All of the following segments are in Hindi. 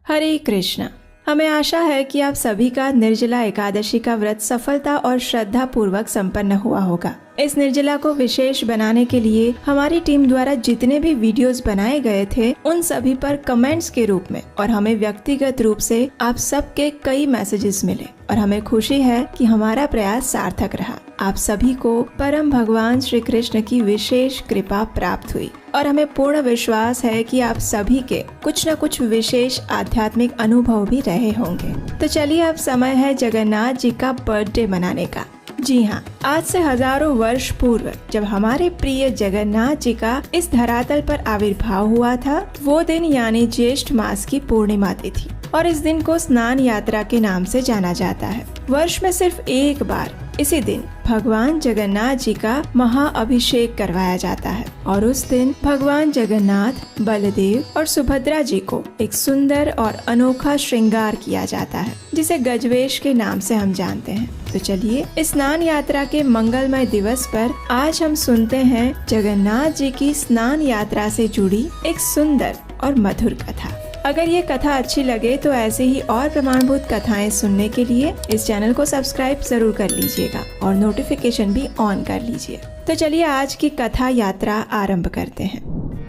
हरे कृष्णा। हमें आशा है कि आप सभी का निर्जला एकादशी का व्रत सफलता और श्रद्धा पूर्वक संपन्न हुआ होगा। इस निर्जला को विशेष बनाने के लिए हमारी टीम द्वारा जितने भी वीडियोस बनाए गए थे उन सभी पर कमेंट्स के रूप में और हमें व्यक्तिगत रूप से आप सबके कई मैसेजेस मिले और हमें खुशी है कि हमारा प्रयास सार्थक रहा। आप सभी को परम भगवान श्री कृष्ण की विशेष कृपा प्राप्त हुई और हमें पूर्ण विश्वास है कि आप सभी के कुछ न कुछ विशेष आध्यात्मिक अनुभव भी रहे होंगे। तो चलिए अब समय है जगन्नाथ जी का बर्थडे मनाने का। जी हाँ, आज से हजारों वर्ष पूर्व जब हमारे प्रिय जगन्नाथ जी का इस धरातल पर आविर्भाव हुआ था, वो दिन यानी ज्येष्ठ मास की पूर्णिमा तिथि और इस दिन को स्नान यात्रा के नाम से जाना जाता है। वर्ष में सिर्फ एक बार इसी दिन भगवान जगन्नाथ जी का महाअभिषेक करवाया जाता है और उस दिन भगवान जगन्नाथ, बलदेव और सुभद्रा जी को एक सुंदर और अनोखा श्रृंगार किया जाता है जिसे गजवेश के नाम से हम जानते हैं। तो चलिए इस स्नान यात्रा के मंगलमय दिवस पर आज हम सुनते हैं जगन्नाथ जी की स्नान यात्रा से जुड़ी एक सुंदर और मधुर कथा। अगर ये कथा अच्छी लगे तो ऐसे ही और प्रमाणभूत कथाएं सुनने के लिए इस चैनल को सब्सक्राइब जरूर कर लीजिएगा और नोटिफिकेशन भी ऑन कर लीजिए। तो चलिए आज की कथा यात्रा आरंभ करते हैं।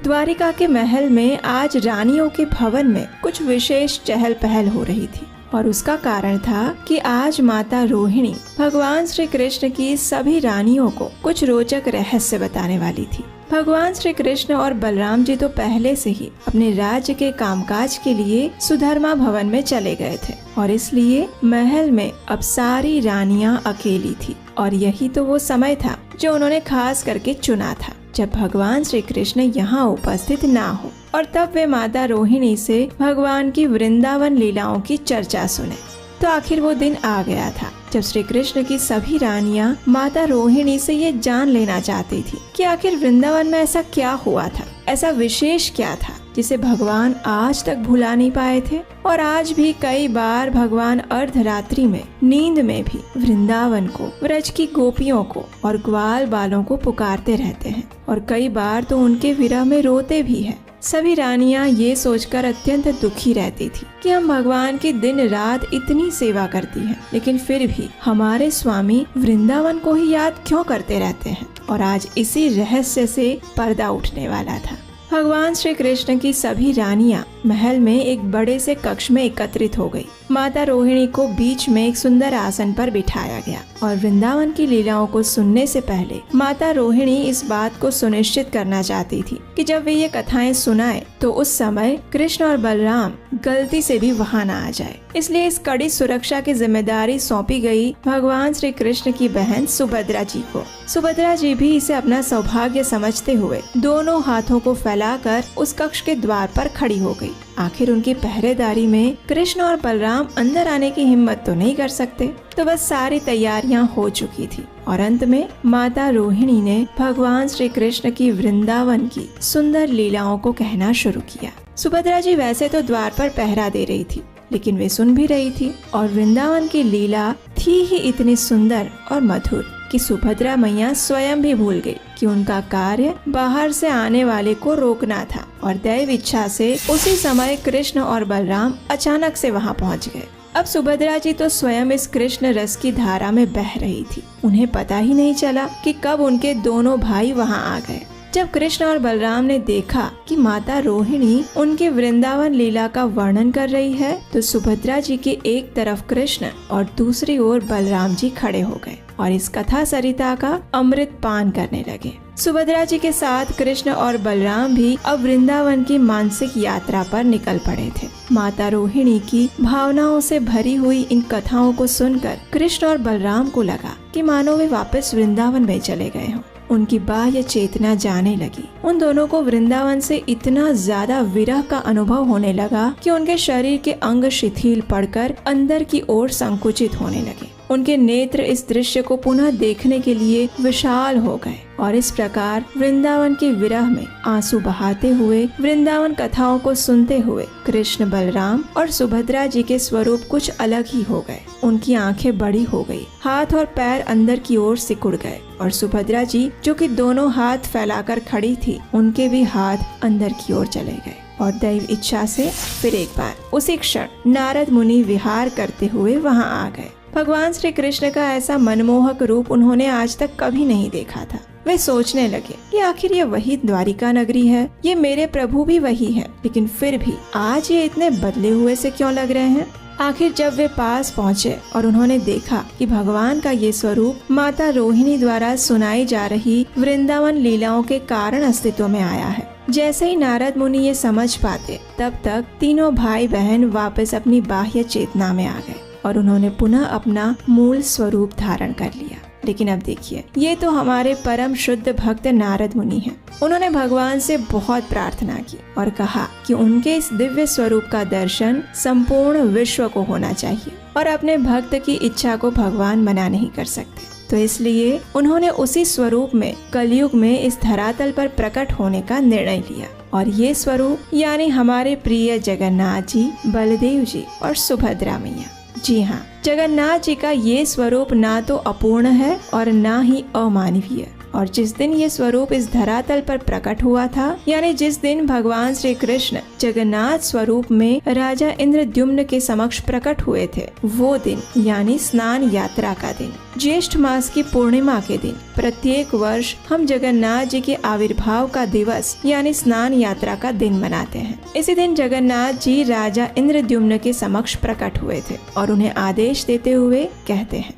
द्वारिका के महल में आज रानियों के भवन में कुछ विशेष चहल पहल हो रही थी और उसका कारण था कि आज माता रोहिणी भगवान श्री कृष्ण की सभी रानियों को कुछ रोचक रहस्य बताने वाली थी। भगवान श्री कृष्ण और बलराम जी तो पहले से ही अपने राज्य के कामकाज के लिए सुधर्मा भवन में चले गए थे और इसलिए महल में अब सारी रानियां अकेली थी और यही तो वो समय था जो उन्होंने खास करके चुना था जब भगवान श्री कृष्ण यहाँ उपस्थित ना हो और तब वे माता रोहिणी से भगवान की वृंदावन लीलाओं की चर्चा सुने। तो आखिर वो दिन आ गया था जब श्री कृष्ण की सभी रानियां माता रोहिणी से ये जान लेना चाहती थी कि आखिर वृंदावन में ऐसा क्या हुआ था, ऐसा विशेष क्या था जिसे भगवान आज तक भुला नहीं पाए थे। और आज भी कई बार भगवान अर्धरात्रि में नींद में भी वृंदावन को, व्रज की गोपियों को और ग्वाल बालों को पुकारते रहते हैं और कई बार तो उनके विरह में रोते भी हैं। सभी रानियां ये सोचकर अत्यंत दुखी रहती थी कि हम भगवान की दिन रात इतनी सेवा करती हैं, लेकिन फिर भी हमारे स्वामी वृंदावन को ही याद क्यों करते रहते हैं। और आज इसी रहस्य से पर्दा उठने वाला था। भगवान श्री कृष्ण की सभी रानियां महल में एक बड़े से कक्ष में एकत्रित हो गई। माता रोहिणी को बीच में एक सुंदर आसन पर बिठाया गया और वृंदावन की लीलाओं को सुनने से पहले माता रोहिणी इस बात को सुनिश्चित करना चाहती थी कि जब वे ये कथाएं सुनाए तो उस समय कृष्ण और बलराम गलती से भी वहां न आ जाए। इसलिए इस कड़ी सुरक्षा की जिम्मेदारी सौंपी गई भगवान श्री कृष्ण की बहन सुभद्रा जी को। सुभद्रा जी भी इसे अपना सौभाग्य समझते हुए दोनों हाथों को फैलाकर उस कक्ष के द्वार पर खड़ी हो गई। आखिर उनकी पहरेदारी में कृष्ण और बलराम अंदर आने की हिम्मत तो नहीं कर सकते। तो बस सारी तैयारियां हो चुकी थी और अंत में माता रोहिणी ने भगवान श्री कृष्ण की वृंदावन की सुंदर लीलाओं को कहना शुरू किया। सुभद्रा जी वैसे तो द्वार पर पहरा दे रही थी, लेकिन वे सुन भी रही थी और वृंदावन की लीला थी ही इतनी सुंदर और मधुर कि सुभद्रा मैया स्वयं भी भूल गई कि उनका कार्य बाहर से आने वाले को रोकना था और दैव इच्छा से उसी समय कृष्ण और बलराम अचानक से वहां पहुंच गए। अब सुभद्रा जी तो स्वयं इस कृष्ण रस की धारा में बह रही थी। उन्हें पता ही नहीं चला कि कब उनके दोनों भाई वहां आ गए। जब कृष्ण और बलराम ने देखा कि माता रोहिणी उनके वृंदावन लीला का वर्णन कर रही है तो सुभद्रा जी के एक तरफ कृष्ण और दूसरी ओर बलराम जी खड़े हो गए और इस कथा सरिता का अमृत पान करने लगे। सुभद्रा जी के साथ कृष्ण और बलराम भी अब वृंदावन की मानसिक यात्रा पर निकल पड़े थे। माता रोहिणी की भावनाओं से भरी हुई इन कथाओं को सुनकर कृष्ण और बलराम को लगा कि मानो वे वापस वृंदावन में चले गए हों। उनकी बाह्य चेतना जाने लगी। उन दोनों को वृंदावन से इतना ज्यादा विरह का अनुभव होने लगा कि उनके शरीर के अंग शिथिल पड़कर अंदर की ओर संकुचित होने लगे। उनके नेत्र इस दृश्य को पुनः देखने के लिए विशाल हो गए और इस प्रकार वृंदावन के विरह में आंसू बहाते हुए, वृंदावन कथाओं को सुनते हुए कृष्ण, बलराम और सुभद्रा जी के स्वरूप कुछ अलग ही हो गए। उनकी आंखें बड़ी हो गई, हाथ और पैर अंदर की ओर सिकुड़ गए और सुभद्रा जी जो कि दोनों हाथ फैलाकर खड़ी थी, उनके भी हाथ अंदर की ओर चले गए। और दैव इच्छा से फिर एक बार उसी क्षण नारद मुनि विहार करते हुए वहां आ गए। भगवान श्री कृष्ण का ऐसा मनमोहक रूप उन्होंने आज तक कभी नहीं देखा था। वे सोचने लगे कि आखिर ये वही द्वारिका नगरी है, ये मेरे प्रभु भी वही है, लेकिन फिर भी आज ये इतने बदले हुए से क्यों लग रहे हैं। आखिर जब वे पास पहुँचे और उन्होंने देखा कि भगवान का ये स्वरूप माता रोहिणी द्वारा सुनाई जा रही वृंदावन लीलाओं के कारण अस्तित्व में आया है। जैसे ही नारद मुनि ये समझ पाते, तब तक तीनों भाई बहन वापस अपनी बाह्य चेतना में आ गए और उन्होंने पुनः अपना मूल स्वरूप धारण कर लिया। लेकिन अब देखिए, ये तो हमारे परम शुद्ध भक्त नारद मुनि हैं। उन्होंने भगवान से बहुत प्रार्थना की और कहा कि उनके इस दिव्य स्वरूप का दर्शन संपूर्ण विश्व को होना चाहिए और अपने भक्त की इच्छा को भगवान मना नहीं कर सकते। तो इसलिए उन्होंने उसी स्वरूप में कलयुग में इस धरातल पर प्रकट होने का निर्णय लिया। और ये स्वरूप यानी हमारे प्रिय जगन्नाथ जी, बलदेव जी और सुभद्रा मैया। जी हाँ, जगन्नाथ जी का ये स्वरूप ना तो अपूर्ण है और ना ही अमानवीय। और जिस दिन ये स्वरूप इस धरातल पर प्रकट हुआ था, यानी जिस दिन भगवान श्री कृष्ण जगन्नाथ स्वरूप में राजा इंद्रद्युम्न के समक्ष प्रकट हुए थे, वो दिन यानी स्नान यात्रा का दिन, ज्येष्ठ मास की पूर्णिमा के दिन, प्रत्येक वर्ष हम जगन्नाथ जी के आविर्भाव का दिवस यानी स्नान यात्रा का दिन मनाते हैं। इसी दिन जगन्नाथ जी राजा इंद्रद्युम्न के समक्ष प्रकट हुए थे और उन्हें आदेश देते हुए कहते हैं,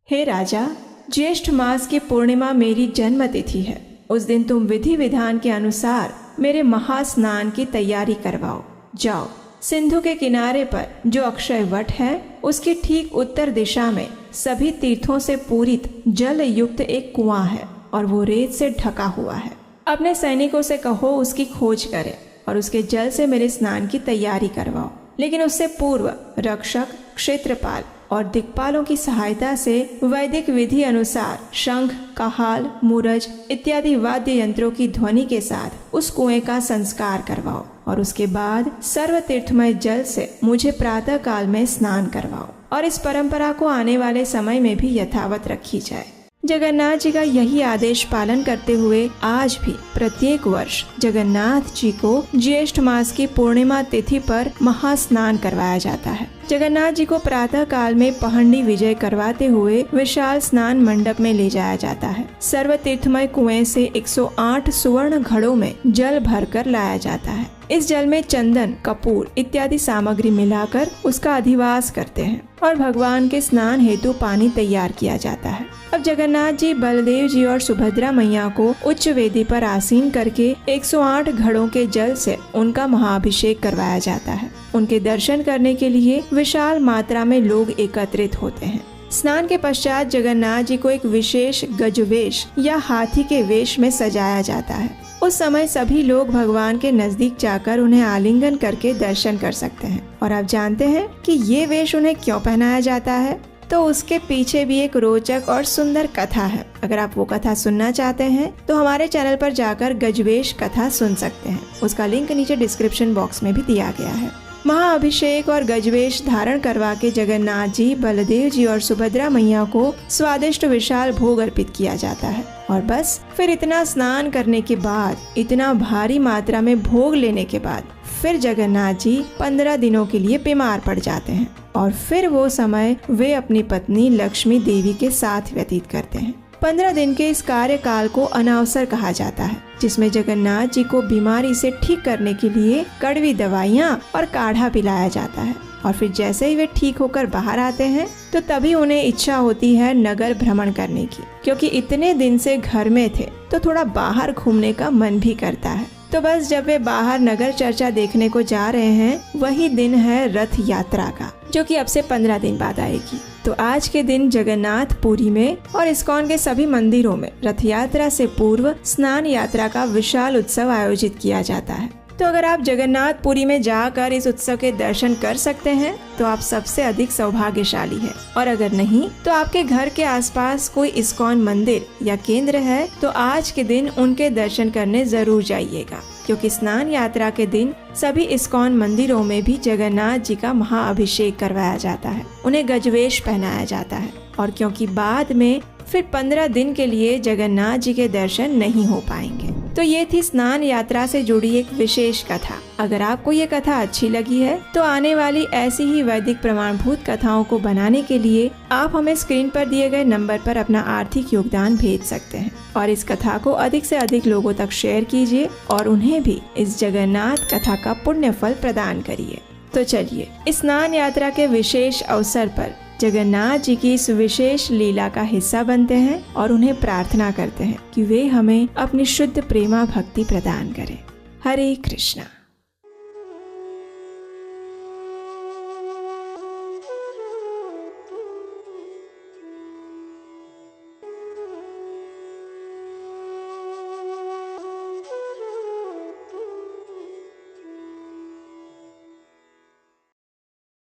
हे राजा, ज्येष्ठ मास की पूर्णिमा मेरी जन्म तिथि है। उस दिन तुम विधि विधान के अनुसार मेरे महास्नान की तैयारी करवाओ। जाओ, सिंधु के किनारे पर जो अक्षय वट है, उसकी ठीक उत्तर दिशा में सभी तीर्थों से पूरित जल युक्त एक कुआं है और वो रेत से ढका हुआ है। अपने सैनिकों से कहो उसकी खोज करें और उसके जल से मेरे स्नान की तैयारी करवाओ। लेकिन उससे पूर्व रक्षक, क्षेत्रपाल और दिक्पालों की सहायता से वैदिक विधि अनुसार शंख, कहाल, मूरज इत्यादि वाद्य यंत्रों की ध्वनि के साथ उस कुएं का संस्कार करवाओ और उसके बाद सर्व तीर्थमय जल से मुझे प्रातः काल में स्नान करवाओ और इस परंपरा को आने वाले समय में भी यथावत रखी जाए। जगन्नाथ जी का यही आदेश पालन करते हुए आज भी प्रत्येक वर्ष जगन्नाथ जी को ज्येष्ठ मास की पूर्णिमा तिथि पर महास्नान करवाया जाता है। जगन्नाथ जी को प्रातः काल में पहंडी विजय करवाते हुए विशाल स्नान मंडप में ले जाया जाता है। सर्व तीर्थमय कुएं से 108 सुवर्ण घड़ों में जल भरकर लाया जाता है। इस जल में चंदन, कपूर इत्यादि सामग्री मिलाकर उसका अधिवास करते हैं और भगवान के स्नान हेतु पानी तैयार किया जाता है। अब जगन्नाथ जी, बलदेव जी और सुभद्रा मैया को उच्च वेदी पर आसीन करके 108 घड़ों के जल से उनका महाअभिषेक करवाया जाता है। उनके दर्शन करने के लिए विशाल मात्रा में लोग एकत्रित होते हैं। स्नान के पश्चात जगन्नाथ जी को एक विशेष गजवेश या हाथी के वेश में सजाया जाता है। उस समय सभी लोग भगवान के नजदीक जाकर उन्हें आलिंगन करके दर्शन कर सकते हैं। और आप जानते हैं कि ये वेश उन्हें क्यों पहनाया जाता है? तो उसके पीछे भी एक रोचक और सुंदर कथा है। अगर आप वो कथा सुनना चाहते हैं तो हमारे चैनल पर जाकर गजवेश कथा सुन सकते हैं। उसका लिंक नीचे डिस्क्रिप्शन बॉक्स में भी दिया गया है। महाअभिषेक और गजवेश धारण करवा के जगन्नाथ जी, बलदेव जी और सुभद्रा मैया को स्वादिष्ट विशाल भोग अर्पित किया जाता है। और बस फिर इतना स्नान करने के बाद, इतना भारी मात्रा में भोग लेने के बाद फिर जगन्नाथ जी 15 दिनों के लिए बीमार पड़ जाते हैं और फिर वो समय वे अपनी पत्नी लक्ष्मी देवी के साथ व्यतीत करते हैं। 15 दिन के इस कार्यकाल को अनावसर कहा जाता है, जिसमें जगन्नाथ जी को बीमारी से ठीक करने के लिए कड़वी दवाइयाँ और काढ़ा पिलाया जाता है। और फिर जैसे ही वे ठीक होकर बाहर आते हैं तो तभी उन्हें इच्छा होती है नगर भ्रमण करने की, क्योंकि इतने दिन से घर में थे तो थोड़ा बाहर घूमने का मन भी करता है। तो बस जब वे बाहर नगर चर्चा देखने को जा रहे हैं, वही दिन है रथ यात्रा का, जो कि अब से 15 दिन बाद आएगी। तो आज के दिन जगन्नाथ पुरी में और इस्कॉन के सभी मंदिरों में रथ यात्रा से पूर्व स्नान यात्रा का विशाल उत्सव आयोजित किया जाता है। तो अगर आप जगन्नाथ पुरी में जाकर इस उत्सव के दर्शन कर सकते हैं तो आप सबसे अधिक सौभाग्यशाली हैं। और अगर नहीं तो आपके घर के आसपास कोई इस्कॉन मंदिर या केंद्र है तो आज के दिन उनके दर्शन करने जरूर जाइएगा, क्योंकि स्नान यात्रा के दिन सभी इस्कॉन मंदिरों में भी जगन्नाथ जी का महाअभिषेक करवाया जाता है, उन्हें गजवेश पहनाया जाता है। और क्योंकि बाद में फिर 15 दिन के लिए जगन्नाथ जी के दर्शन नहीं हो पाएंगे। तो ये थी स्नान यात्रा से जुड़ी एक विशेष कथा। अगर आपको ये कथा अच्छी लगी है तो आने वाली ऐसी ही वैदिक प्रमाणभूत कथाओं को बनाने के लिए आप हमें स्क्रीन पर दिए गए नंबर पर अपना आर्थिक योगदान भेज सकते हैं और इस कथा को अधिक से अधिक लोगों तक शेयर कीजिए और उन्हें भी इस जगन्नाथ कथा का पुण्य फल प्रदान करिए। तो चलिए स्नान यात्रा के विशेष अवसर पर जगन्नाथ जी की इस विशेष लीला का हिस्सा बनते हैं और उन्हें प्रार्थना करते हैं कि वे हमें अपनी शुद्ध प्रेमा भक्ति प्रदान करें। हरे कृष्णा।